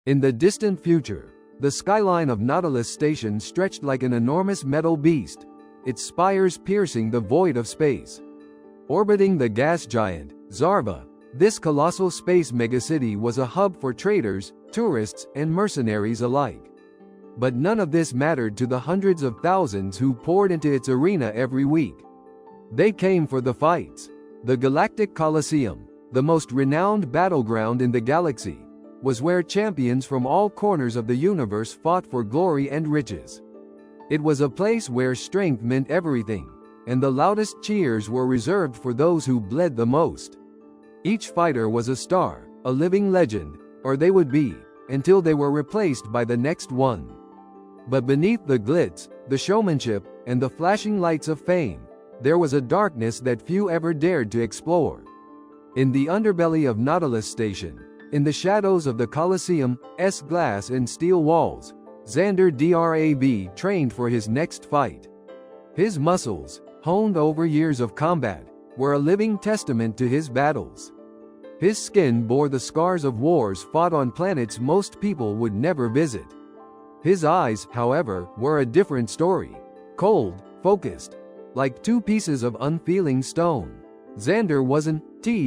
In the distant future, the skyline of Nautilus Station stretched like an enormous metal beast, its spires piercing the void of space. Orbiting the gas giant, Zarva, this colossal space megacity was a hub for traders, tourists, and mercenaries alike. But none of this mattered to the hundreds of thousands who poured into its arena every week. They came for the fights. The Galactic Coliseum, the most renowned battleground in the galaxy, was where champions from all corners of the universe fought for glory and riches. It was a place where strength meant everything, and the loudest cheers were reserved for those who bled the most. Each fighter was a star, a living legend, or they would be, until they were replaced by the next one. But beneath the glitz, the showmanship, and the flashing lights of fame, there was a darkness that few ever dared to explore. In the underbelly of Nautilus Station, in the shadows of the Coliseum's glass and steel walls, Xander trained for his next fight. His muscles, honed over years of combat, were a living testament to his battles. His skin bore the scars of wars fought on planets most people would never visit. His eyes, however, were a different story. Cold, focused, like two pieces of unfeeling stone. Xander wasn't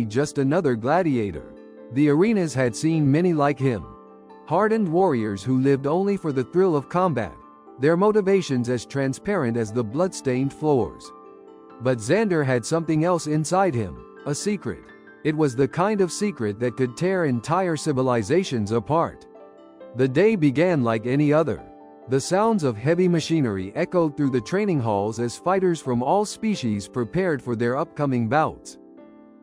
just another gladiator. The arenas had seen many like him. Hardened warriors who lived only for the thrill of combat, their motivations as transparent as the blood-stained floors. But Xander had something else inside him, a secret. It was the kind of secret that could tear entire civilizations apart. The day began like any other. The sounds of heavy machinery echoed through the training halls as fighters from all species prepared for their upcoming bouts.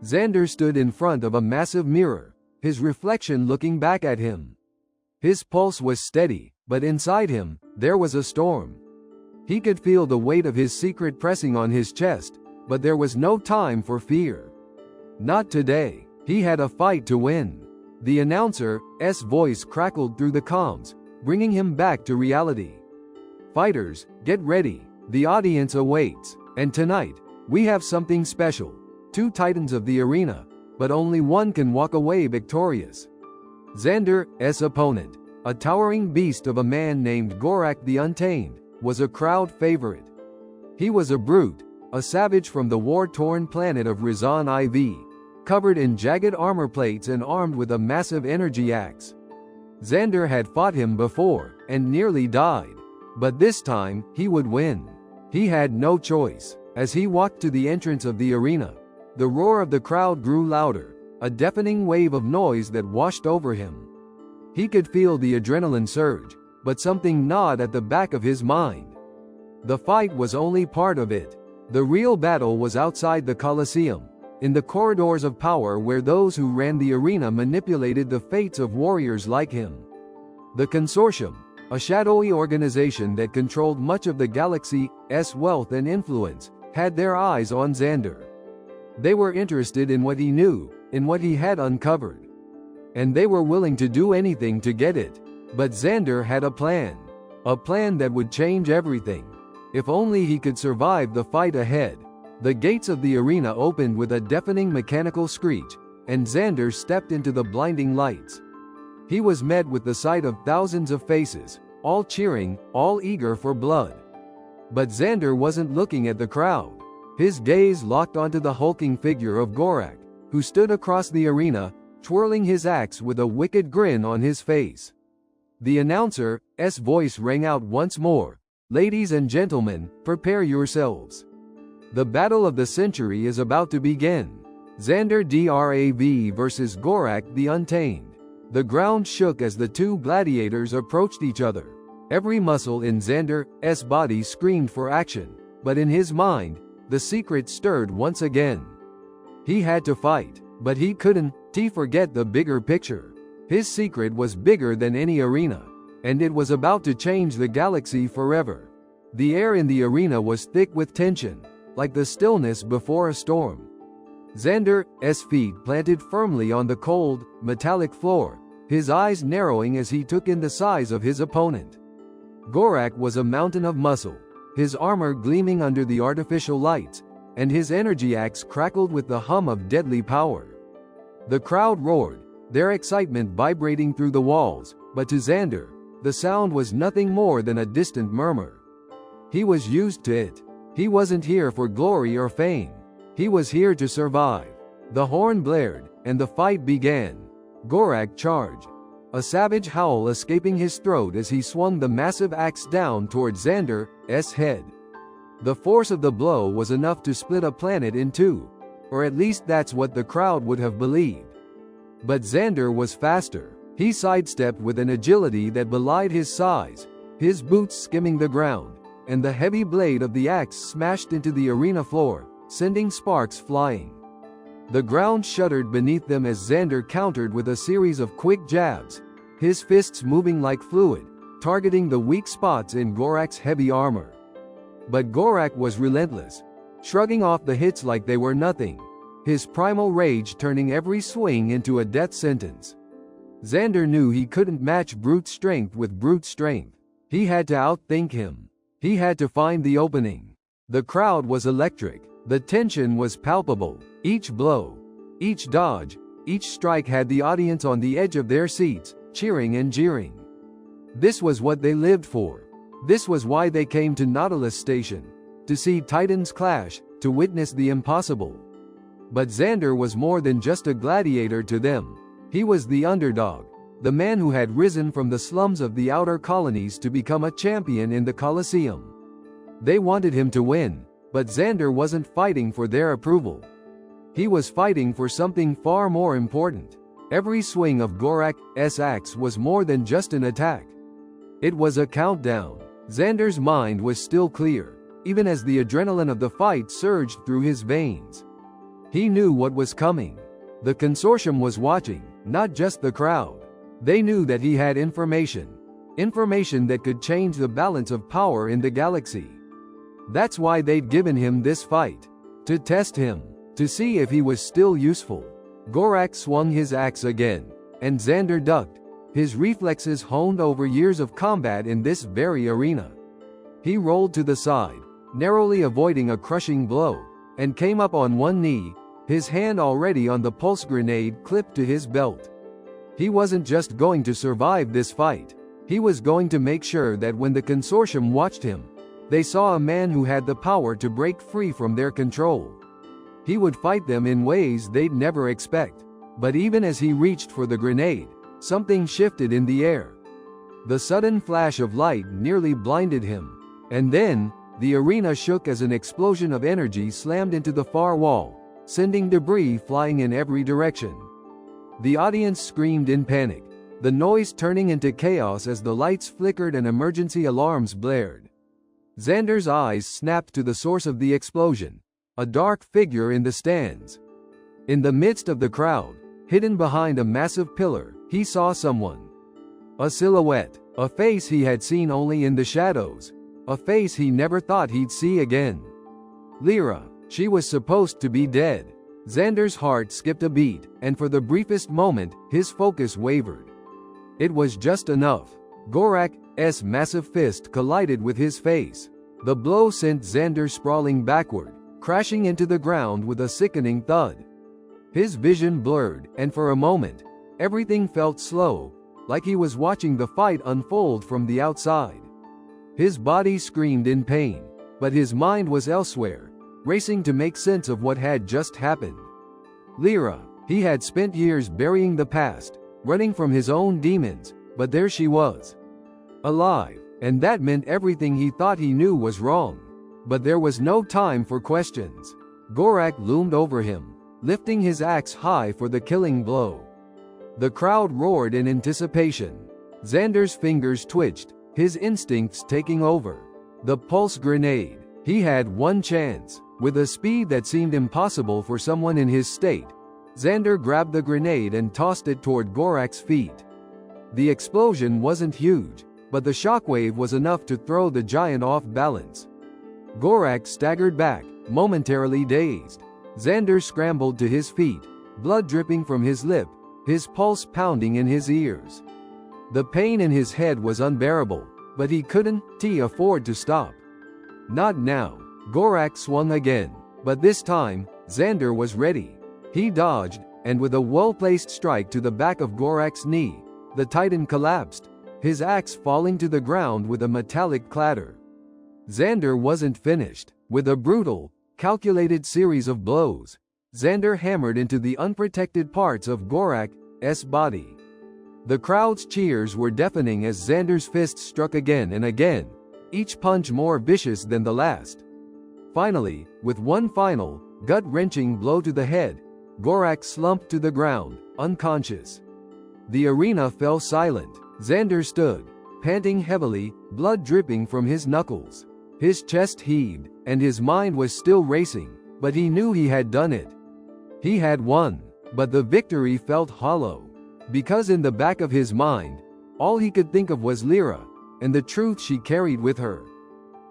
Xander stood in front of a massive mirror, his reflection looking back at him. His pulse was steady, but inside him, there was a storm. He could feel the weight of his secret pressing on his chest, but there was no time for fear. Not today. He had a fight to win. The announcer's voice crackled through the comms, bringing him back to reality. Fighters, get ready. The audience awaits. And tonight, we have something special. 2 titans of the arena, but only one can walk away victorious. Xander's opponent, a towering beast of a man named Gorak the Untamed, was a crowd favorite. He was a brute, a savage from the war-torn planet of Rizan IV, covered in jagged armor plates and armed with a massive energy axe. Xander had fought him before, and nearly died. But this time, he would win. He had no choice. As he walked to the entrance of the arena, the roar of the crowd grew louder, a deafening wave of noise that washed over him. He could feel the adrenaline surge, but something gnawed at the back of his mind. The fight was only part of it. The real battle was outside the Coliseum, in the corridors of power where those who ran the arena manipulated the fates of warriors like him. The Consortium, a shadowy organization that controlled much of the galaxy's wealth and influence, had their eyes on Xander. They were interested in what he knew, in what he had uncovered. And they were willing to do anything to get it. But Xander had a plan that would change everything. If only he could survive the fight ahead. The gates of the arena opened with a deafening mechanical screech, and Xander stepped into the blinding lights. He was met with the sight of thousands of faces, all cheering, all eager for blood. But Xander wasn't looking at the crowd. His gaze locked onto the hulking figure of Gorak, who stood across the arena, twirling his axe with a wicked grin on his face. The announcer's voice rang out once more. Ladies and gentlemen, prepare yourselves. The battle of the century is about to begin. Xander versus Gorak the Untamed. The ground shook as the two gladiators approached each other. Every muscle in Xander's body screamed for action, but in his mind, the secret stirred once again. He had to fight, but he couldn't forget the bigger picture. His secret was bigger than any arena, and it was about to change the galaxy forever. The air in the arena was thick with tension, like the stillness before a storm. Xander's feet planted firmly on the cold, metallic floor, his eyes narrowing as he took in the size of his opponent. Gorak was a mountain of muscle, his armor gleaming under the artificial lights, and his energy axe crackled with the hum of deadly power. The crowd roared, their excitement vibrating through the walls, But to Xander, the sound was nothing more than a distant murmur. He was used to it. He wasn't here for glory or fame. He was here to survive. The horn blared, and the fight began. Gorak charged, a savage howl escaping his throat as he swung the massive axe down toward Xander's head. The force of the blow was enough to split a planet in two, or at least that's what the crowd would have believed. But Xander was faster. He sidestepped with an agility that belied his size, his boots skimming the ground, and the heavy blade of the axe smashed into the arena floor, sending sparks flying. The ground shuddered beneath them as Xander countered with a series of quick jabs, his fists moving like fluid, targeting the weak spots in Gorak's heavy armor. But Gorak was relentless, shrugging off the hits like they were nothing, his primal rage turning every swing into a death sentence. Xander knew he couldn't match brute strength with brute strength. He had to outthink him. He had to find the opening. The crowd was electric. The tension was palpable. Each blow, each dodge, each strike had the audience on the edge of their seats, cheering and jeering. This was what they lived for. This was why they came to Nautilus Station. To see titans clash, to witness the impossible. But Xander was more than just a gladiator to them. He was the underdog, the man who had risen from the slums of the outer colonies to become a champion in the Colosseum. They wanted him to win, but Xander wasn't fighting for their approval. He was fighting for something far more important. Every swing of Gorak's axe was more than just an attack. It was a countdown. Xander's mind was still clear, even as the adrenaline of the fight surged through his veins. He knew what was coming. The Consortium was watching, not just the crowd. They knew that he had information that could change the balance of power in the galaxy. That's why they'd given him this fight. To test him, to see if he was still useful. Gorak swung his axe again, and Xander ducked, his reflexes honed over years of combat in this very arena. He rolled to the side, narrowly avoiding a crushing blow, and came up on one knee, his hand already on the pulse grenade clipped to his belt. He wasn't just going to survive this fight. He was going to make sure that when the Consortium watched him, they saw a man who had the power to break free from their control. He would fight them in ways they'd never expect. But even as he reached for the grenade, something shifted in the air. The sudden flash of light nearly blinded him. And then, the arena shook as an explosion of energy slammed into the far wall, sending debris flying in every direction. The audience screamed in panic, the noise turning into chaos as the lights flickered and emergency alarms blared. Xander's eyes snapped to the source of the explosion, a dark figure in the stands. In the midst of the crowd, hidden behind a massive pillar, he saw someone. A silhouette, a face he had seen only in the shadows, a face he never thought he'd see again. Lira. She was supposed to be dead. Xander's heart skipped a beat, and for the briefest moment, his focus wavered. It was just enough. Gorak's massive fist collided with his face. The blow sent Xander sprawling backward, crashing into the ground with a sickening thud. His vision blurred, and for a moment, everything felt slow, like he was watching the fight unfold from the outside. His body screamed in pain, but his mind was elsewhere, racing to make sense of what had just happened. Lira. He had spent years burying the past, running from his own demons, but there she was. Alive, and that meant everything he thought he knew was wrong. But there was no time for questions. Gorak loomed over him, lifting his axe high for the killing blow. The crowd roared in anticipation. Xander's fingers twitched, his instincts taking over. The pulse grenade. He had one chance. With a speed that seemed impossible for someone in his state, Xander grabbed the grenade and tossed it toward Gorak's feet. The explosion wasn't huge, but the shockwave was enough to throw the giant off balance. Gorak staggered back, momentarily dazed. Xander scrambled to his feet, blood dripping from his lip, his pulse pounding in his ears. The pain in his head was unbearable, but he couldn't afford to stop. Not now. Gorak swung again, but this time, Xander was ready. He dodged, and with a well-placed strike to the back of Gorak's knee, the Titan collapsed, his axe falling to the ground with a metallic clatter. Xander wasn't finished. With a brutal, calculated series of blows, Xander hammered into the unprotected parts of Gorak's body. The crowd's cheers were deafening as Xander's fists struck again and again, each punch more vicious than the last. Finally, with one final, gut-wrenching blow to the head, Gorak slumped to the ground, unconscious. The arena fell silent. Xander stood, panting heavily, blood dripping from his knuckles. His chest heaved, and his mind was still racing, but he knew he had done it. He had won, but the victory felt hollow. Because in the back of his mind, all he could think of was Lira, and the truth she carried with her.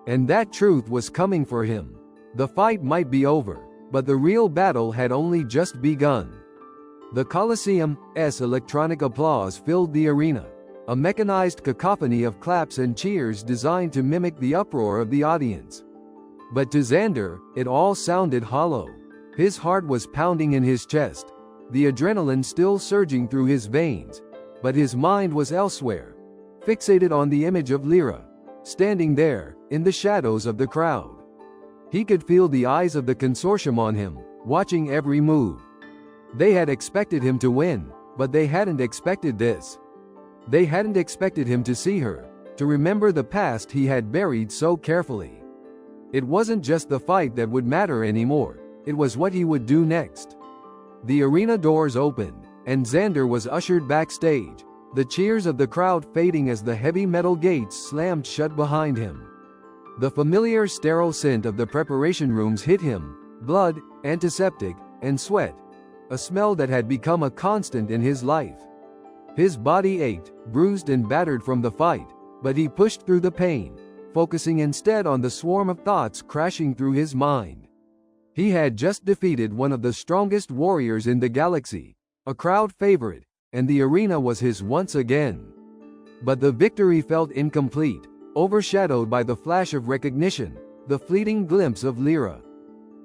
And that truth was coming for him. The fight might be over, but the real battle had only just begun. The Colosseum's electronic applause filled the arena, a mechanized cacophony of claps and cheers designed to mimic the uproar of the audience. But to Xander, it all sounded hollow. His heart was pounding in his chest, the adrenaline still surging through his veins, but his mind was elsewhere, fixated on the image of Lira, standing there, in the shadows of the crowd. He could feel the eyes of the Consortium on him, watching every move. They had expected him to win, but they hadn't expected this. They hadn't expected him to see her, to remember the past he had buried so carefully. It wasn't just the fight that would matter anymore, it was what he would do next. The arena doors opened, and Xander was ushered backstage, the cheers of the crowd fading as the heavy metal gates slammed shut behind him. The familiar sterile scent of the preparation rooms hit him, blood, antiseptic, and sweat, a smell that had become a constant in his life. His body ached, bruised and battered from the fight, but he pushed through the pain, focusing instead on the swarm of thoughts crashing through his mind. He had just defeated one of the strongest warriors in the galaxy, a crowd favorite, and the arena was his once again. But the victory felt incomplete, overshadowed by the flash of recognition, the fleeting glimpse of Lira.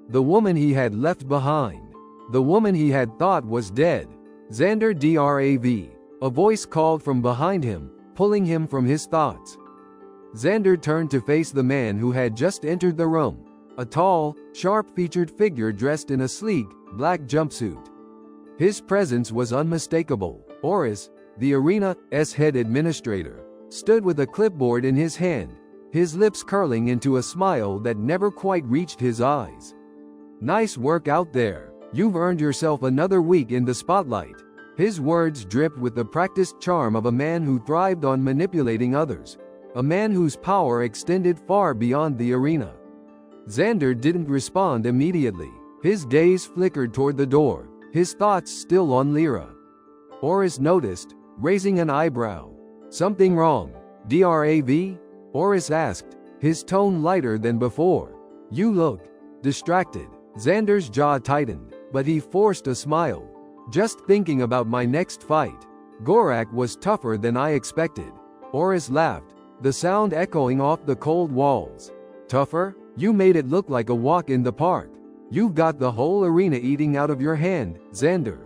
The woman he had left behind. The woman he had thought was dead. Xander Drav. A voice called from behind him, pulling him from his thoughts. Xander turned to face the man who had just entered the room, a tall, sharp-featured figure dressed in a sleek, black jumpsuit. His presence was unmistakable. Horus, the arena's head administrator, stood with a clipboard in his hand, his lips curling into a smile that never quite reached his eyes. "Nice work out there. You've earned yourself another week in the spotlight." His words dripped with the practiced charm of a man who thrived on manipulating others, a man whose power extended far beyond the arena. Xander didn't respond immediately. His gaze flickered toward the door, his thoughts still on Lira. Horus noticed, raising an eyebrow. "Something wrong, Drav?" Horus asked, his tone lighter than before. "You look distracted." Xander's jaw tightened, but he forced a smile. "Just thinking about my next fight. Gorak was tougher than I expected." Horus laughed, the sound echoing off the cold walls. "Tougher? You made it look like a walk in the park. You've got the whole arena eating out of your hand, Xander."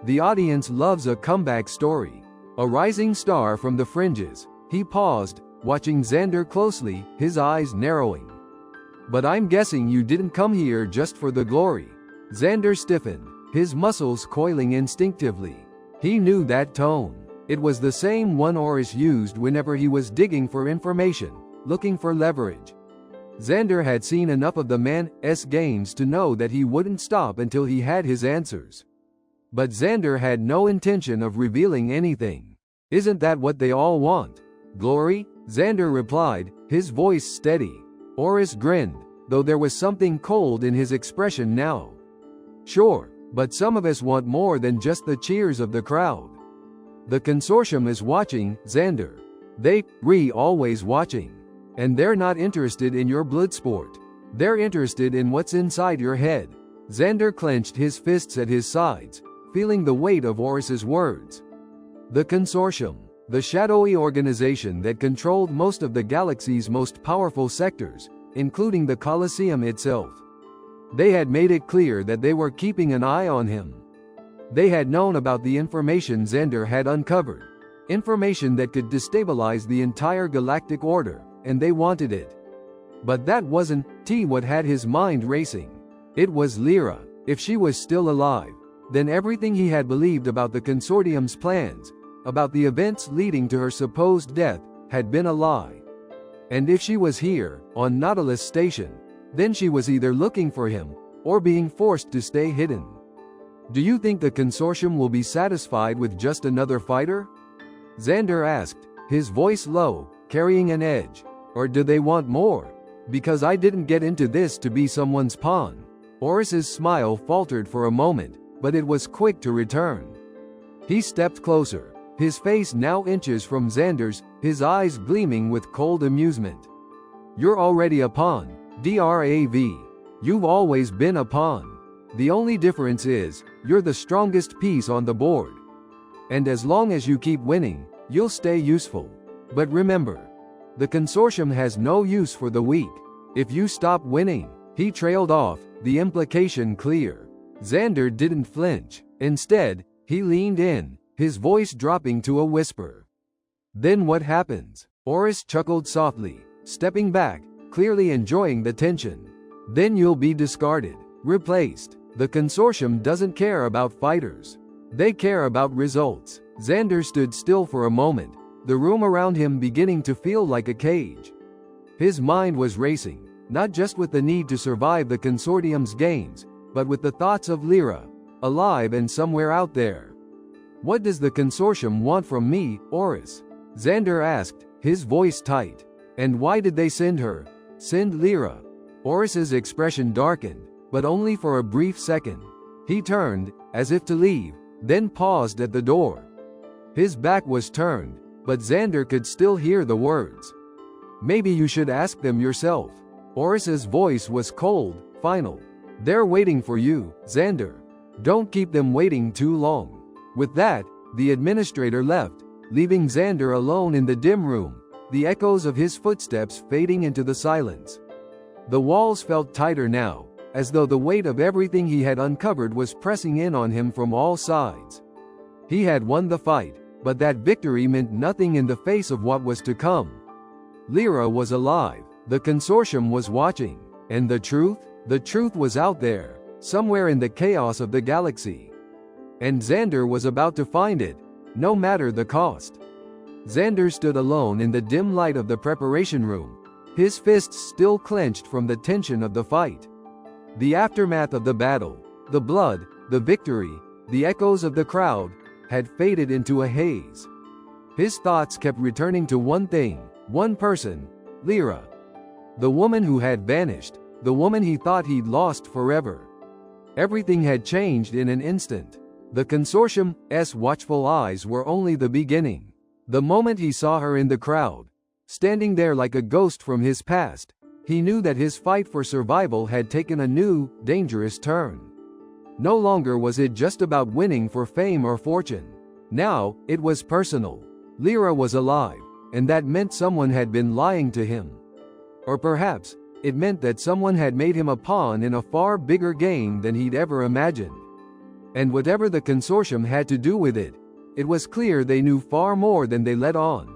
The audience loves a comeback story. A rising star from the fringes. He paused, watching Xander closely, his eyes narrowing. "But I'm guessing you didn't come here just for the glory." Xander stiffened, his muscles coiling instinctively. He knew that tone. It was the same one Horus used whenever he was digging for information, looking for leverage. Xander had seen enough of the man's games to know that he wouldn't stop until he had his answers. But Xander had no intention of revealing anything. "Isn't that what they all want? Glory?" Xander replied, his voice steady. Horus grinned, though there was something cold in his expression now. "Sure, but some of us want more than just the cheers of the crowd. The Consortium is watching, Xander. They're always watching. And they're not interested in your blood sport. They're interested in what's inside your head." Xander clenched his fists at his sides, feeling the weight of Horus's words. The Consortium, the shadowy organization that controlled most of the galaxy's most powerful sectors, including the Colosseum itself. They had made it clear that they were keeping an eye on him. They had known about the information Xander had uncovered. Information that could destabilize the entire galactic order, and they wanted it. But that wasn't what had his mind racing. It was Lira. If she was still alive, then everything he had believed about the Consortium's plans, about the events leading to her supposed death, had been a lie. And if she was here, on Nautilus Station, then she was either looking for him, or being forced to stay hidden. Do you think the Consortium will be satisfied with just another fighter? Xander asked, his voice low, carrying an edge. Or do they want more? Because I didn't get into this to be someone's pawn. Oris's smile faltered for a moment, but it was quick to return. He stepped closer, his face now inches from Xander's, his eyes gleaming with cold amusement. You're already a pawn, DRAV. You've always been a pawn. The only difference is, you're the strongest piece on the board. And as long as you keep winning, you'll stay useful. But remember, the Consortium has no use for the weak. If you stop winning, he trailed off, the implication clear. Xander didn't flinch. Instead, he leaned in, his voice dropping to a whisper. Then what happens? Oris chuckled softly, stepping back, clearly enjoying the tension. Then you'll be discarded, replaced. The Consortium doesn't care about fighters. They care about results. Xander stood still for a moment, the room around him beginning to feel like a cage. His mind was racing, not just with the need to survive the Consortium's games, but with the thoughts of Lira, alive and somewhere out there. What does the Consortium want from me, Oris? Xander asked, his voice tight. And why did they send her? Send Lira? Oris's expression darkened, but only for a brief second. He turned, as if to leave, then paused at the door. His back was turned, but Xander could still hear the words. Maybe you should ask them yourself. Oris's voice was cold, final. They're waiting for you, Xander. Don't keep them waiting too long. With that, the administrator left, leaving Xander alone in the dim room, the echoes of his footsteps fading into the silence. The walls felt tighter now, as though the weight of everything he had uncovered was pressing in on him from all sides. He had won the fight, but that victory meant nothing in the face of what was to come. Lira was alive, the Consortium was watching, and the truth? The truth was out there, somewhere in the chaos of the galaxy. And Xander was about to find it, no matter the cost. Xander stood alone in the dim light of the preparation room, his fists still clenched from the tension of the fight. The aftermath of the battle, the blood, the victory, the echoes of the crowd, had faded into a haze. His thoughts kept returning to one thing, one person, Lira. The woman who had vanished, the woman he thought he'd lost forever. Everything had changed in an instant. The Consortium's watchful eyes were only the beginning. The moment he saw her in the crowd, standing there like a ghost from his past, he knew that his fight for survival had taken a new, dangerous turn. No longer was it just about winning for fame or fortune. Now, it was personal. Lira was alive, and that meant someone had been lying to him. Or perhaps, it meant that someone had made him a pawn in a far bigger game than he'd ever imagined. And whatever the Consortium had to do with it, it was clear they knew far more than they let on.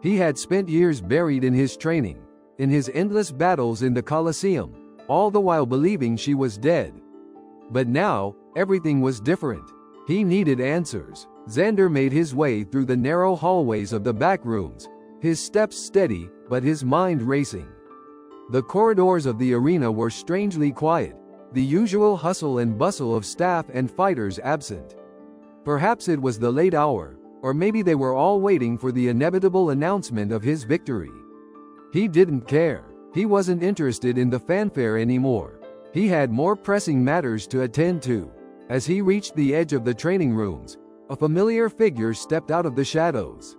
He had spent years buried in his training, in his endless battles in the Colosseum, all the while believing she was dead. But now, everything was different. He needed answers. Xander made his way through the narrow hallways of the back rooms, his steps steady, but his mind racing. The corridors of the arena were strangely quiet, the usual hustle and bustle of staff and fighters absent. Perhaps it was the late hour, or maybe they were all waiting for the inevitable announcement of his victory. He didn't care. He wasn't interested in the fanfare anymore. He had more pressing matters to attend to. As he reached the edge of the training rooms, a familiar figure stepped out of the shadows.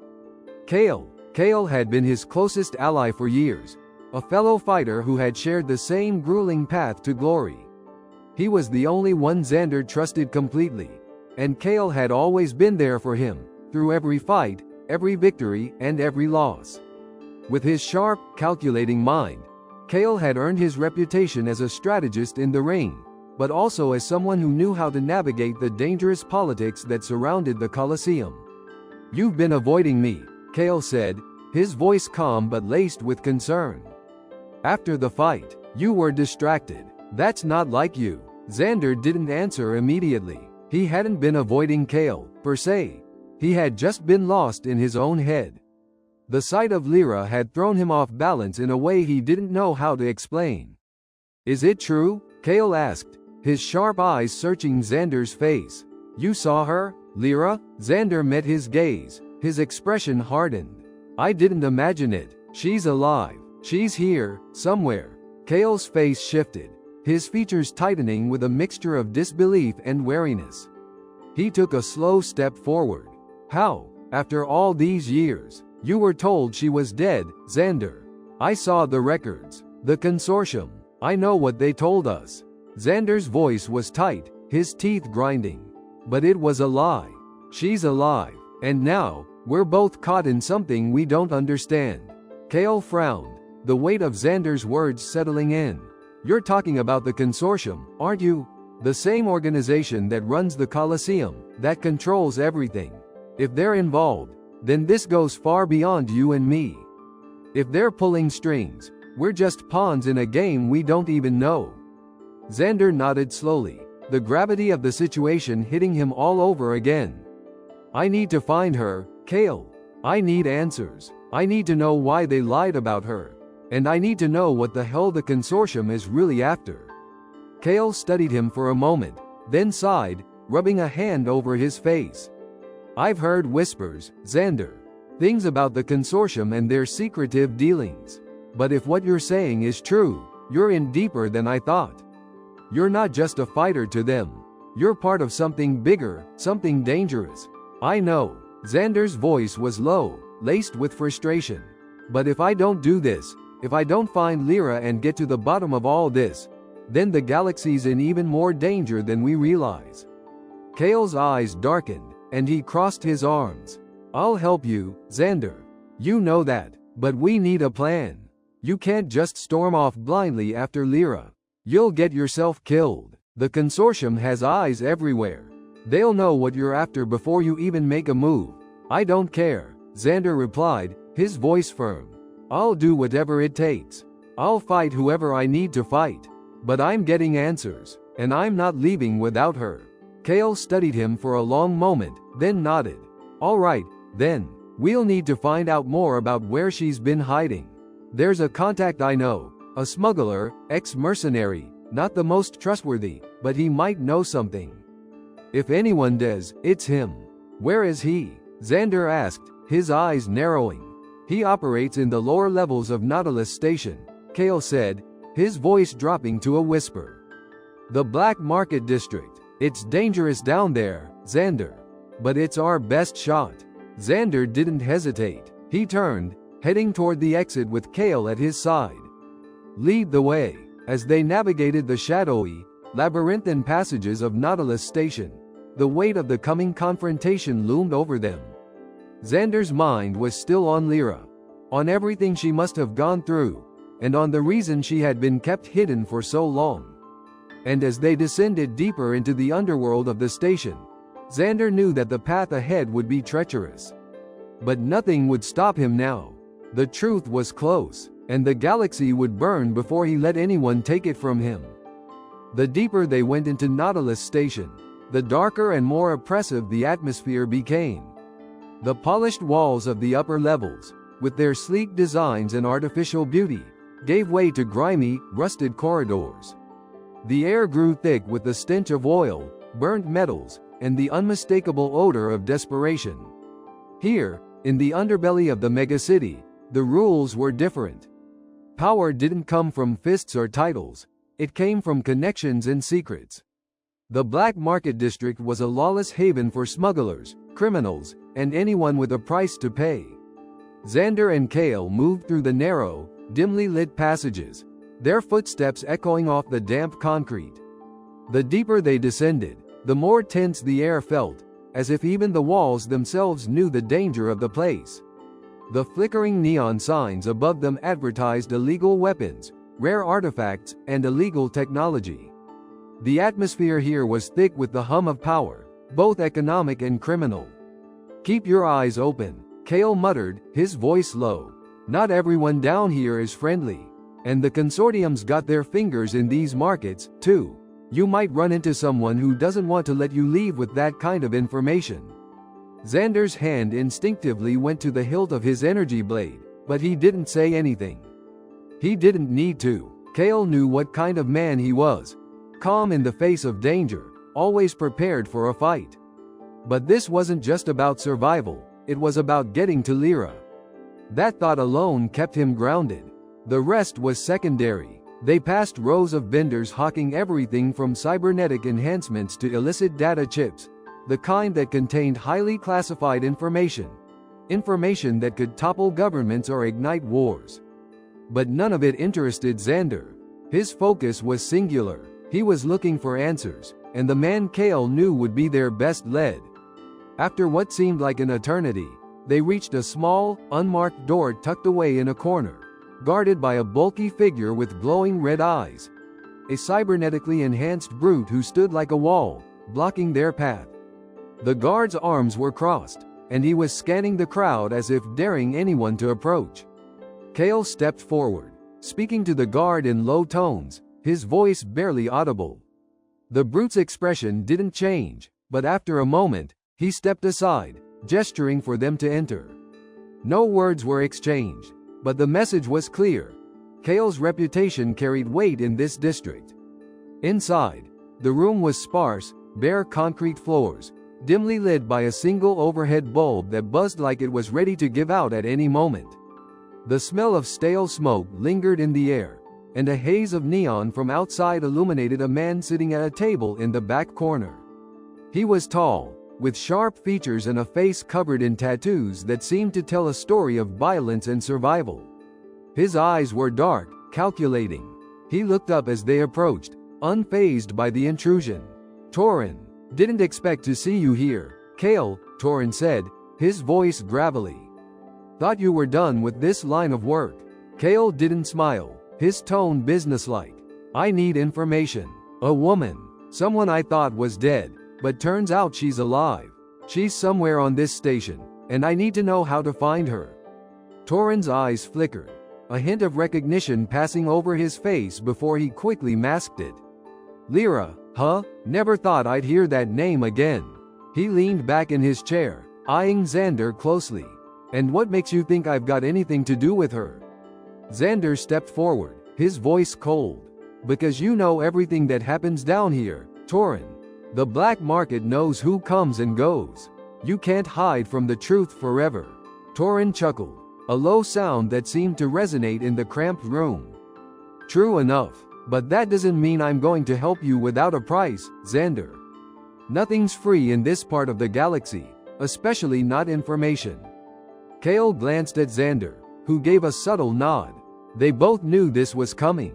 Kael. Kael had been his closest ally for years, a fellow fighter who had shared the same grueling path to glory. He was the only one Xander trusted completely, and Kael had always been there for him, through every fight, every victory, and every loss. With his sharp, calculating mind, Kael had earned his reputation as a strategist in the ring, but also as someone who knew how to navigate the dangerous politics that surrounded the Colosseum. You've been avoiding me, Kael said, his voice calm but laced with concern. After the fight, you were distracted. That's not like you. Xander didn't answer immediately. He hadn't been avoiding Kael, per se. He had just been lost in his own head. The sight of Lira had thrown him off balance in a way he didn't know how to explain. Is it true? Kael asked, his sharp eyes searching Xander's face. You saw her, Lira? Xander met his gaze, his expression hardened. I didn't imagine it. She's alive. She's here, somewhere. Kael's face shifted, his features tightening with a mixture of disbelief and wariness. He took a slow step forward. How, after all these years, you were told she was dead, Xander? I saw the records. The Consortium. I know what they told us. Xander's voice was tight, his teeth grinding. But it was a lie. She's alive. And now, we're both caught in something we don't understand. Kael frowned, the weight of Xander's words settling in. You're talking about the Consortium, aren't you? The same organization that runs the Colosseum, that controls everything. If they're involved, then this goes far beyond you and me. If they're pulling strings, we're just pawns in a game we don't even know. Xander nodded slowly, the gravity of the situation hitting him all over again. I need to find her, Kael. I need answers. I need to know why they lied about her. And I need to know what the hell the Consortium is really after. Kael studied him for a moment, then sighed, rubbing a hand over his face. I've heard whispers, Xander. Things about the Consortium and their secretive dealings. But if what you're saying is true, you're in deeper than I thought. You're not just a fighter to them. You're part of something bigger, something dangerous. I know. Xander's voice was low, laced with frustration. But if I don't do this, if I don't find Lira and get to the bottom of all this, then the galaxy's in even more danger than we realize. Kael's eyes darkened, and he crossed his arms. I'll help you, Xander. You know that, but we need a plan. You can't just storm off blindly after Lira. You'll get yourself killed. The Consortium has eyes everywhere. They'll know what you're after before you even make a move. I don't care, Xander replied, his voice firm. I'll do whatever it takes. I'll fight whoever I need to fight. But I'm getting answers, and I'm not leaving without her. Kael studied him for a long moment, then nodded. All right, then. We'll need to find out more about where she's been hiding. There's a contact I know, a smuggler, ex-mercenary, not the most trustworthy, but he might know something. If anyone does, it's him. Where is he? Xander asked, his eyes narrowing. He operates in the lower levels of Nautilus Station, Kael said, his voice dropping to a whisper. The Black Market District. It's dangerous down there, Xander. But it's our best shot. Xander didn't hesitate. He turned, heading toward the exit with Kael at his side. Lead the way. As they navigated the shadowy, labyrinthine passages of Nautilus Station, the weight of the coming confrontation loomed over them. Xander's mind was still on Lira, on everything she must have gone through, and on the reason she had been kept hidden for so long. And as they descended deeper into the underworld of the station, Xander knew that the path ahead would be treacherous. But nothing would stop him now. The truth was close, and the galaxy would burn before he let anyone take it from him. The deeper they went into Nautilus Station, the darker and more oppressive the atmosphere became. The polished walls of the upper levels, with their sleek designs and artificial beauty, gave way to grimy, rusted corridors. The air grew thick with the stench of oil, burnt metals, and the unmistakable odor of desperation. Here, in the underbelly of the megacity, the rules were different. Power didn't come from fists or titles, it came from connections and secrets. The Black Market District was a lawless haven for smugglers, criminals, and anyone with a price to pay. Xander and Kael moved through the narrow, dimly lit passages, their footsteps echoing off the damp concrete. The deeper they descended, the more tense the air felt, as if even the walls themselves knew the danger of the place. The flickering neon signs above them advertised illegal weapons, rare artifacts, and illegal technology. The atmosphere here was thick with the hum of power, both economic and criminal. Keep your eyes open, Kael muttered, his voice low. Not everyone down here is friendly. And the Consortium's got their fingers in these markets, too. You might run into someone who doesn't want to let you leave with that kind of information. Xander's hand instinctively went to the hilt of his energy blade, but he didn't say anything. He didn't need to. Kael knew what kind of man he was. Calm in the face of danger, always prepared for a fight. But this wasn't just about survival, it was about getting to Lira. That thought alone kept him grounded. The rest was secondary. They passed rows of vendors hawking everything from cybernetic enhancements to illicit data chips, the kind that contained highly classified information. Information that could topple governments or ignite wars. But none of it interested Xander. His focus was singular. He was looking for answers, and the man Kael knew would be their best lead. After what seemed like an eternity, they reached a small, unmarked door tucked away in a corner, guarded by a bulky figure with glowing red eyes. A cybernetically enhanced brute who stood like a wall, blocking their path. The guard's arms were crossed, and he was scanning the crowd as if daring anyone to approach. Kael stepped forward, speaking to the guard in low tones, his voice barely audible. The brute's expression didn't change, but after a moment, he stepped aside, gesturing for them to enter. No words were exchanged, but the message was clear. Kael's reputation carried weight in this district. Inside, the room was sparse, bare concrete floors, dimly lit by a single overhead bulb that buzzed like it was ready to give out at any moment. The smell of stale smoke lingered in the air, and a haze of neon from outside illuminated a man sitting at a table in the back corner. He was tall, with sharp features and a face covered in tattoos that seemed to tell a story of violence and survival. His eyes were dark, calculating. He looked up as they approached, unfazed by the intrusion. "Torin, didn't expect to see you here, Kael," Torin said, his voice gravelly. "Thought you were done with this line of work." Kael didn't smile, his tone businesslike. "I need information. A woman. Someone I thought was dead, but turns out she's alive. She's somewhere on this station, and I need to know how to find her." Torin's eyes flickered, a hint of recognition passing over his face before he quickly masked it. "Lira, huh? Never thought I'd hear that name again." He leaned back in his chair, eyeing Xander closely. "And what makes you think I've got anything to do with her?" Xander stepped forward, his voice cold. "Because you know everything that happens down here, Torin. The black market knows who comes and goes. You can't hide from the truth forever." Torin chuckled, a low sound that seemed to resonate in the cramped room. "True enough, but that doesn't mean I'm going to help you without a price, Xander. Nothing's free in this part of the galaxy, especially not information." Kael glanced at Xander, who gave a subtle nod. They both knew this was coming.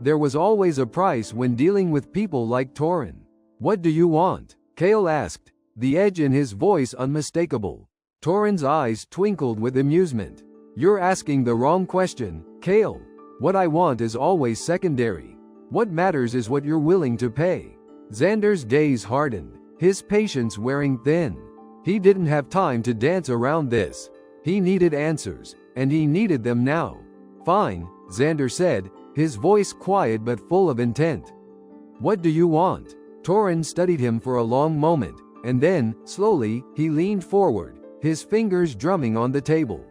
There was always a price when dealing with people like Torin. "What do you want?" Kael asked, the edge in his voice unmistakable. Torin's eyes twinkled with amusement. "You're asking the wrong question, Kael. What I want is always secondary. What matters is what you're willing to pay." Xander's gaze hardened, his patience wearing thin. He didn't have time to dance around this. He needed answers, and he needed them now. "Fine," Xander said, his voice quiet but full of intent. "What do you want?" Torin studied him for a long moment, and then, slowly, he leaned forward, his fingers drumming on the table.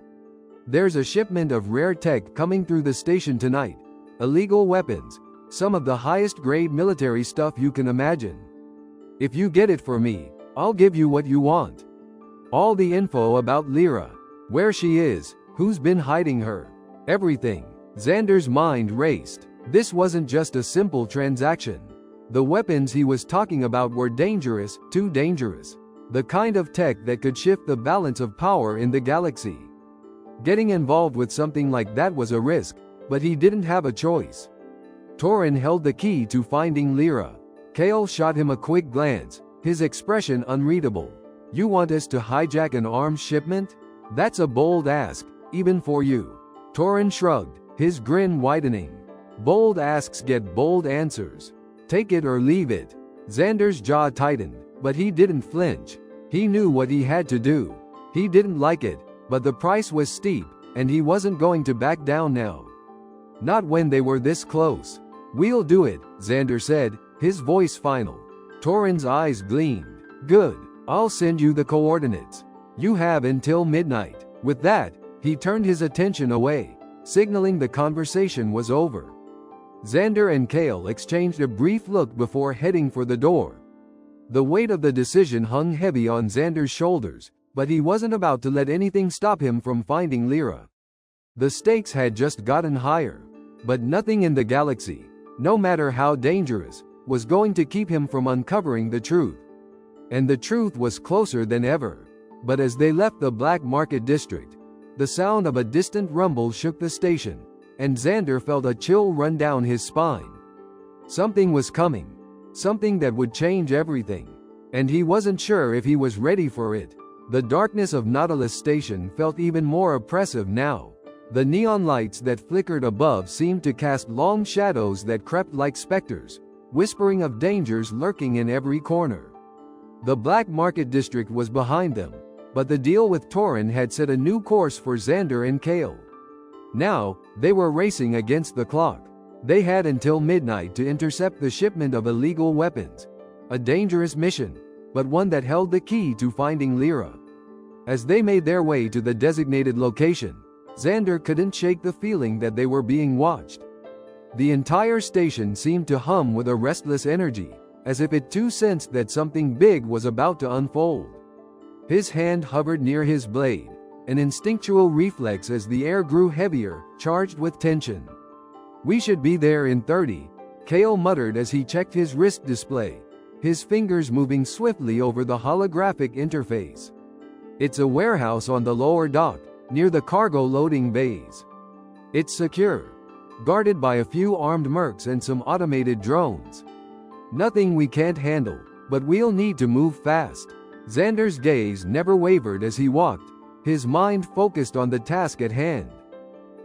"There's a shipment of rare tech coming through the station tonight. Illegal weapons, some of the highest grade military stuff you can imagine. If you get it for me, I'll give you what you want. All the info about Lira, where she is, who's been hiding her, everything." Xander's mind raced. This wasn't just a simple transaction. The weapons he was talking about were dangerous, too dangerous. The kind of tech that could shift the balance of power in the galaxy. Getting involved with something like that was a risk, but he didn't have a choice. Torin held the key to finding Lira. Kael shot him a quick glance, his expression unreadable. "You want us to hijack an arms shipment? That's a bold ask, even for you." Torin shrugged, his grin widening. "Bold asks get bold answers. Take it or leave it." Xander's jaw tightened, but he didn't flinch. He knew what he had to do. He didn't like it, but the price was steep, and he wasn't going to back down now. Not when they were this close. "We'll do it," Xander said, his voice final. Torin's eyes gleamed. "Good. I'll send you the coordinates. You have until midnight." With that, he turned his attention away, signaling the conversation was over. Xander and Kael exchanged a brief look before heading for the door. The weight of the decision hung heavy on Xander's shoulders, but he wasn't about to let anything stop him from finding Lira. The stakes had just gotten higher, but nothing in the galaxy, no matter how dangerous, was going to keep him from uncovering the truth. And the truth was closer than ever. But as they left the Black Market District, the sound of a distant rumble shook the station, and Xander felt a chill run down his spine. Something was coming. Something that would change everything. And he wasn't sure if he was ready for it. The darkness of Nautilus Station felt even more oppressive now. The neon lights that flickered above seemed to cast long shadows that crept like specters, whispering of dangers lurking in every corner. The Black Market District was behind them, but the deal with Torin had set a new course for Xander and Kael. Now, they were racing against the clock. They had until midnight to intercept the shipment of illegal weapons. A dangerous mission, but one that held the key to finding Lira. As they made their way to the designated location, Xander couldn't shake the feeling that they were being watched. The entire station seemed to hum with a restless energy, as if it too sensed that something big was about to unfold. His hand hovered near his blade, an instinctual reflex as the air grew heavier, charged with tension. "We should be there in 30, Kael muttered as he checked his wrist display, his fingers moving swiftly over the holographic interface. "It's a warehouse on the lower dock, near the cargo loading bays. It's secure, guarded by a few armed mercs and some automated drones. Nothing we can't handle, but we'll need to move fast." Xander's gaze never wavered as he walked, his mind focused on the task at hand.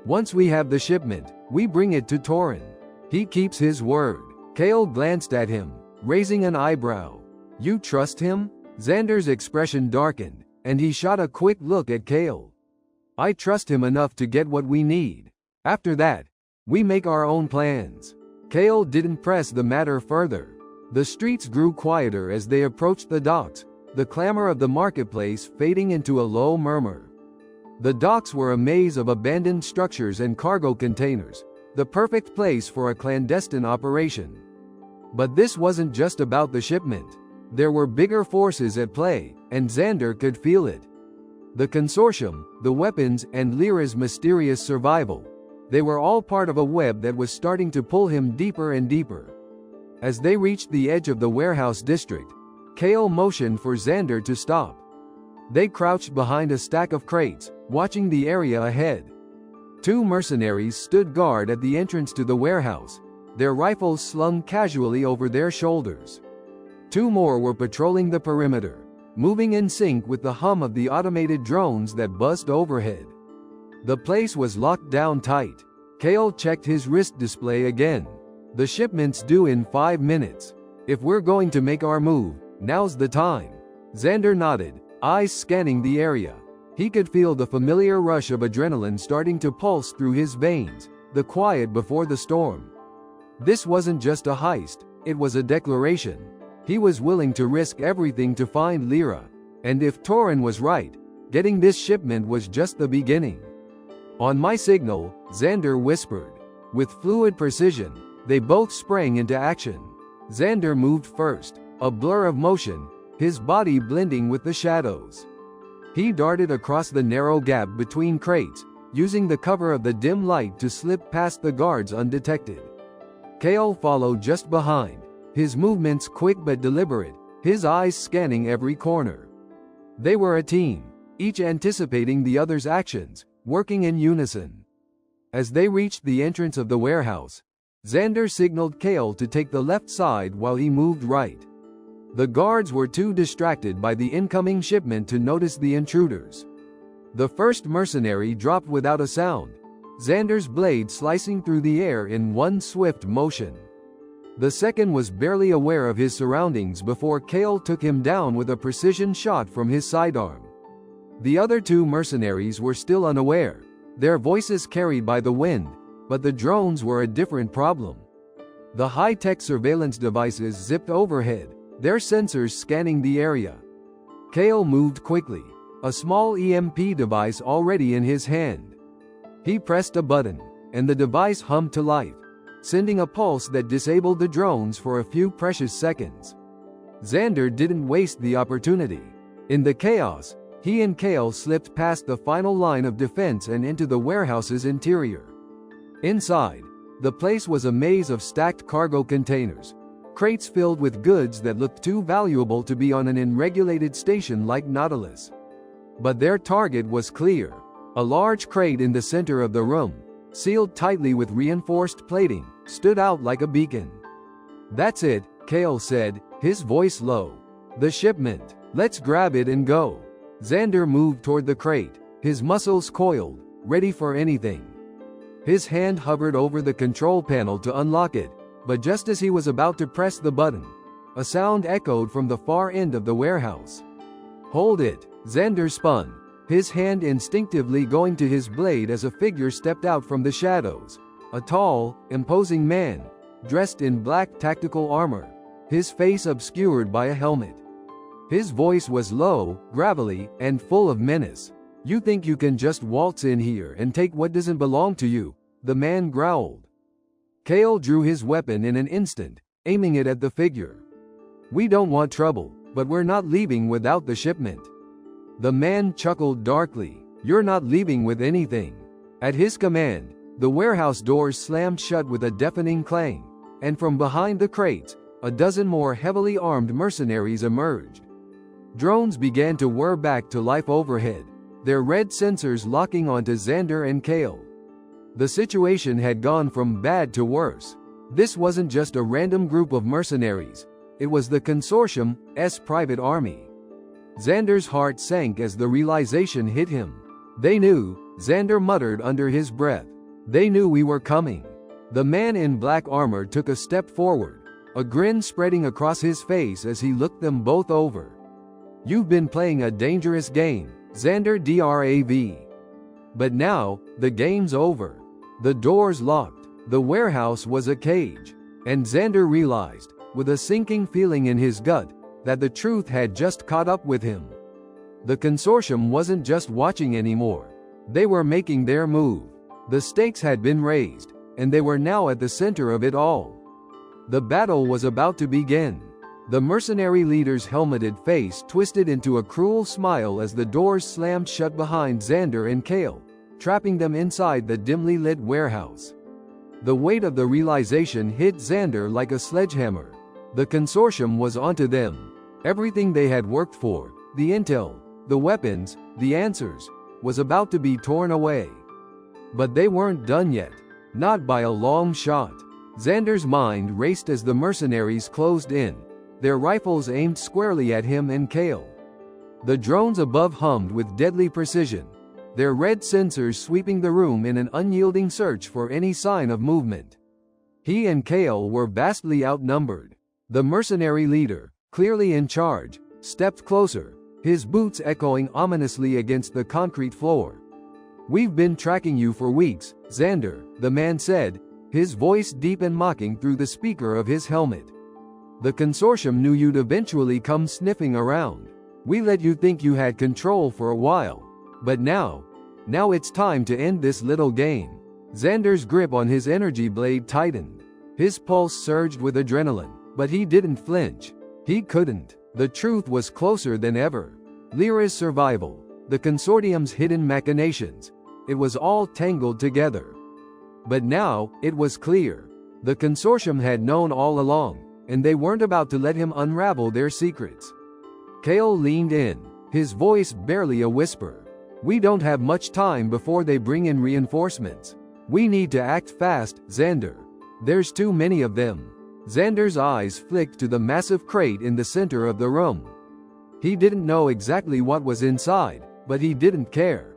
"Once we have the shipment, we bring it to Torin. He keeps his word." Kael glanced at him, raising an eyebrow. "You trust him?" Xander's expression darkened, and he shot a quick look at Kael. "I trust him enough to get what we need. After that, we make our own plans." Kael didn't press the matter further. The streets grew quieter as they approached the docks, the clamor of the marketplace fading into a low murmur. The docks were a maze of abandoned structures and cargo containers, the perfect place for a clandestine operation. But this wasn't just about the shipment. There were bigger forces at play, and Xander could feel it. The Consortium, the weapons, and Lira's mysterious survival. They were all part of a web that was starting to pull him deeper and deeper. As they reached the edge of the warehouse district, Kael motioned for Xander to stop. They crouched behind a stack of crates, watching the area ahead. Two mercenaries stood guard at the entrance to the warehouse, their rifles slung casually over their shoulders. Two more were patrolling the perimeter, moving in sync with the hum of the automated drones that buzzed overhead. The place was locked down tight. Kael checked his wrist display again. "The shipment's due in 5 minutes. If we're going to make our move, now's the time." Xander nodded, eyes scanning the area. He could feel the familiar rush of adrenaline starting to pulse through his veins, the quiet before the storm. This wasn't just a heist, it was a declaration. He was willing to risk everything to find Lira. And if Torin was right, getting this shipment was just the beginning. "On my signal," Xander whispered. With fluid precision, they both sprang into action. Xander moved first, a blur of motion, his body blending with the shadows. He darted across the narrow gap between crates, using the cover of the dim light to slip past the guards undetected. Kael followed just behind, his movements quick but deliberate, his eyes scanning every corner. They were a team, each anticipating the other's actions, working in unison. As they reached the entrance of the warehouse, Xander signaled Kael to take the left side while he moved right. The guards were too distracted by the incoming shipment to notice the intruders. The first mercenary dropped without a sound, Xander's blade slicing through the air in one swift motion. The second was barely aware of his surroundings before Kael took him down with a precision shot from his sidearm. The other two mercenaries were still unaware, their voices carried by the wind, but the drones were a different problem. The high-tech surveillance devices zipped overhead, their sensors scanning the area. Kael moved quickly, a small EMP device already in his hand. He pressed a button, and the device hummed to life, sending a pulse that disabled the drones for a few precious seconds. Xander didn't waste the opportunity. In the chaos, he and Kael slipped past the final line of defense and into the warehouse's interior. Inside, the place was a maze of stacked cargo containers, crates filled with goods that looked too valuable to be on an unregulated station like Nautilus. But their target was clear. A large crate in the center of the room, sealed tightly with reinforced plating, stood out like a beacon. "That's it," Kael said, his voice low. "The shipment. Let's grab it and go." Xander moved toward the crate, his muscles coiled, ready for anything. His hand hovered over the control panel to unlock it, but just as he was about to press the button, a sound echoed from the far end of the warehouse. "Hold it!" Xander spun, his hand instinctively going to his blade as a figure stepped out from the shadows. A tall, imposing man, dressed in black tactical armor, his face obscured by a helmet. His voice was low, gravelly, and full of menace. "You think you can just waltz in here and take what doesn't belong to you?" the man growled. Kael drew his weapon in an instant, aiming it at the figure. "We don't want trouble, but we're not leaving without the shipment." The man chuckled darkly. "You're not leaving with anything." At his command, the warehouse doors slammed shut with a deafening clang, and from behind the crates, a dozen more heavily armed mercenaries emerged. Drones began to whir back to life overhead, their red sensors locking onto Xander and Kael. The situation had gone from bad to worse. This wasn't just a random group of mercenaries, it was the Consortium's private army. Xander's heart sank as the realization hit him. "They knew," Xander muttered under his breath. "They knew we were coming." The man in black armor took a step forward, a grin spreading across his face as he looked them both over. "You've been playing a dangerous game, Xander Drav. But now, the game's over." The doors locked. The warehouse was a cage. And Xander realized, with a sinking feeling in his gut, that the truth had just caught up with him. The Consortium wasn't just watching anymore. They were making their move. The stakes had been raised, and they were now at the center of it all. The battle was about to begin. The mercenary leader's helmeted face twisted into a cruel smile as the doors slammed shut behind Xander and Kael, trapping them inside the dimly lit warehouse. The weight of the realization hit Xander like a sledgehammer. The Consortium was onto them. Everything they had worked for, the intel, the weapons, the answers, was about to be torn away. But they weren't done yet. Not by a long shot. Xander's mind raced as the mercenaries closed in, their rifles aimed squarely at him and Kael. The drones above hummed with deadly precision, their red sensors sweeping the room in an unyielding search for any sign of movement. He and Kael were vastly outnumbered. The mercenary leader, clearly in charge, stepped closer, his boots echoing ominously against the concrete floor. "We've been tracking you for weeks, Xander," the man said, his voice deep and mocking through the speaker of his helmet. "The Consortium knew you'd eventually come sniffing around. We let you think you had control for a while. But now it's time to end this little game." Xander's grip on his energy blade tightened. His pulse surged with adrenaline, but he didn't flinch. He couldn't. The truth was closer than ever. Lira's survival, the Consortium's hidden machinations, it was all tangled together. But now, it was clear. The Consortium had known all along, and they weren't about to let him unravel their secrets. Kael leaned in, his voice barely a whisper. "We don't have much time before they bring in reinforcements. We need to act fast, Xander. There's too many of them." Xander's eyes flicked to the massive crate in the center of the room. He didn't know exactly what was inside, but he didn't care.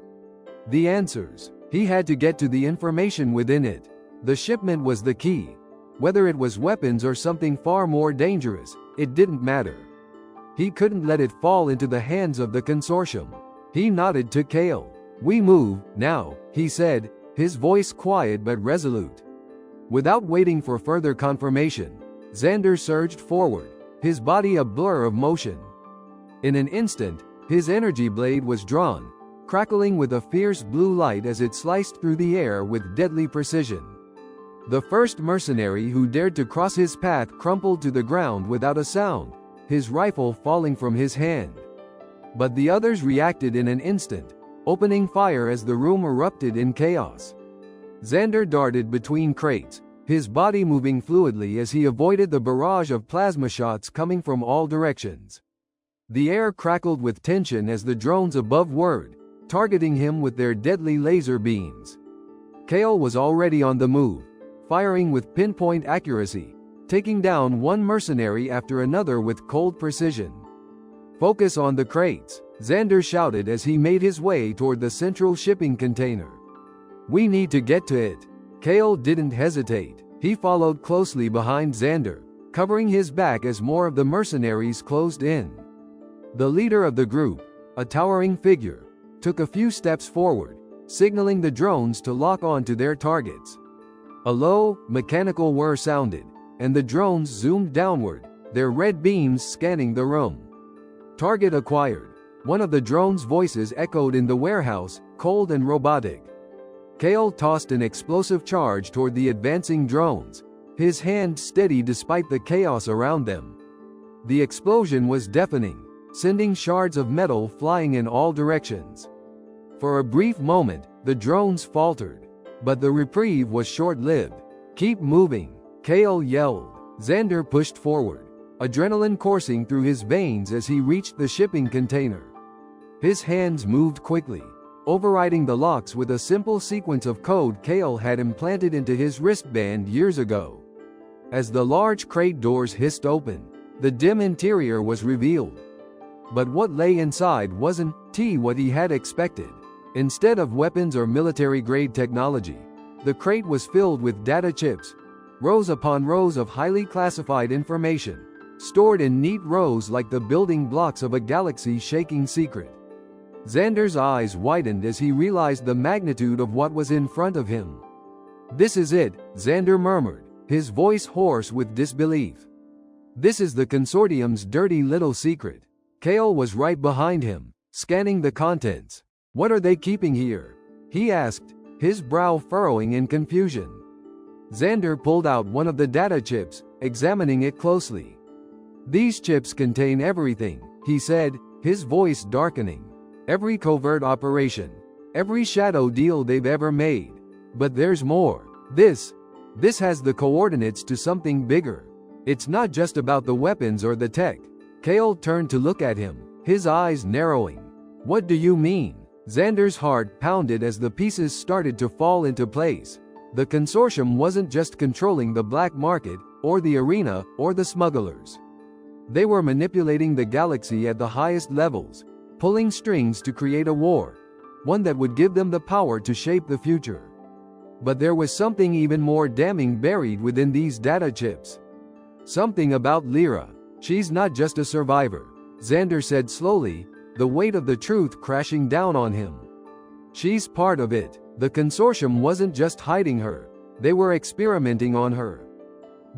The answers. He had to get to the information within it. The shipment was the key. Whether it was weapons or something far more dangerous, it didn't matter. He couldn't let it fall into the hands of the Consortium. He nodded to Kael. "We move, now," he said, his voice quiet but resolute. Without waiting for further confirmation, Xander surged forward, his body a blur of motion. In an instant, his energy blade was drawn, crackling with a fierce blue light as it sliced through the air with deadly precision. The first mercenary who dared to cross his path crumpled to the ground without a sound, his rifle falling from his hand. But the others reacted in an instant, opening fire as the room erupted in chaos. Xander darted between crates, his body moving fluidly as he avoided the barrage of plasma shots coming from all directions. The air crackled with tension as the drones above whirred, targeting him with their deadly laser beams. Kael was already on the move, firing with pinpoint accuracy, taking down one mercenary after another with cold precision. "Focus on the crates," Xander shouted as he made his way toward the central shipping container. "We need to get to it." Kael didn't hesitate. He followed closely behind Xander, covering his back as more of the mercenaries closed in. The leader of the group, a towering figure, took a few steps forward, signaling the drones to lock on to their targets. A low, mechanical whir sounded, and the drones zoomed downward, their red beams scanning the room. "Target acquired." One of the drones' voices echoed in the warehouse, cold and robotic. Kael tossed an explosive charge toward the advancing drones, his hand steady despite the chaos around them. The explosion was deafening, sending shards of metal flying in all directions. For a brief moment, the drones faltered, but the reprieve was short-lived. "Keep moving," Kael yelled. Xander pushed forward, adrenaline coursing through his veins as he reached the shipping container. His hands moved quickly, overriding the locks with a simple sequence of code Kael had implanted into his wristband years ago. As the large crate doors hissed open, the dim interior was revealed. But what lay inside wasn't what he had expected. Instead of weapons or military-grade technology, the crate was filled with data chips, rows upon rows of highly classified information, stored in neat rows like the building blocks of a galaxy-shaking secret. Xander's eyes widened as he realized the magnitude of what was in front of him. "This is it," Xander murmured, his voice hoarse with disbelief. "This is the Consortium's dirty little secret." Kael was right behind him, scanning the contents. "What are they keeping here?" he asked, his brow furrowing in confusion. Xander pulled out one of the data chips, examining it closely. "These chips contain everything," he said, his voice darkening. "Every covert operation, every shadow deal they've ever made. But there's more. This has the coordinates to something bigger. It's not just about the weapons or the tech." Kael turned to look at him, his eyes narrowing. "What do you mean?" Xander's heart pounded as the pieces started to fall into place. The Consortium wasn't just controlling the black market, or the arena, or the smugglers. They were manipulating the galaxy at the highest levels, pulling strings to create a war, one that would give them the power to shape the future. But there was something even more damning buried within these data chips. Something about Lira. "She's not just a survivor," Xander said slowly, the weight of the truth crashing down on him. "She's part of it. The Consortium wasn't just hiding her, they were experimenting on her.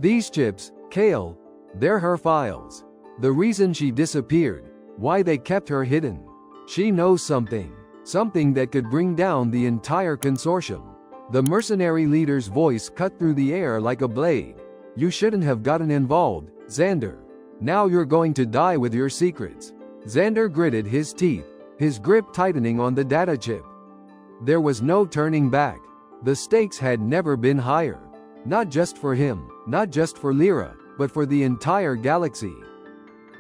These chips, Kael, they're her files. The reason she disappeared, why they kept her hidden. She knows something that could bring down the entire Consortium." The mercenary leader's voice cut through the air like a blade. "You shouldn't have gotten involved, Xander. Now you're going to die with your secrets." Xander gritted his teeth, his grip tightening on the data chip. There was no turning back. The stakes had never been higher. Not just for him, not just for Lira, but for the entire galaxy.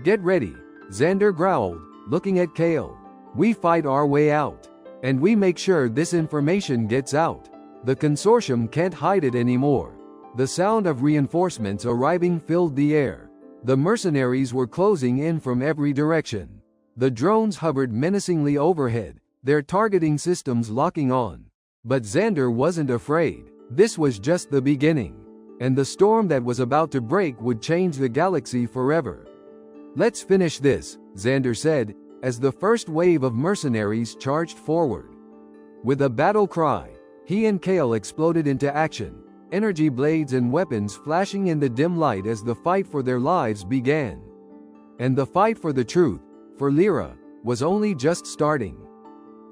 "Get ready," Xander growled, looking at Kael. "We fight our way out. And we make sure this information gets out. The Consortium can't hide it anymore." The sound of reinforcements arriving filled the air. The mercenaries were closing in from every direction. The drones hovered menacingly overhead, their targeting systems locking on. But Xander wasn't afraid. This was just the beginning. And the storm that was about to break would change the galaxy forever. "Let's finish this," Xander said, as the first wave of mercenaries charged forward. With a battle cry, he and Kael exploded into action, energy blades and weapons flashing in the dim light as the fight for their lives began. And the fight for the truth, for Lira, was only just starting.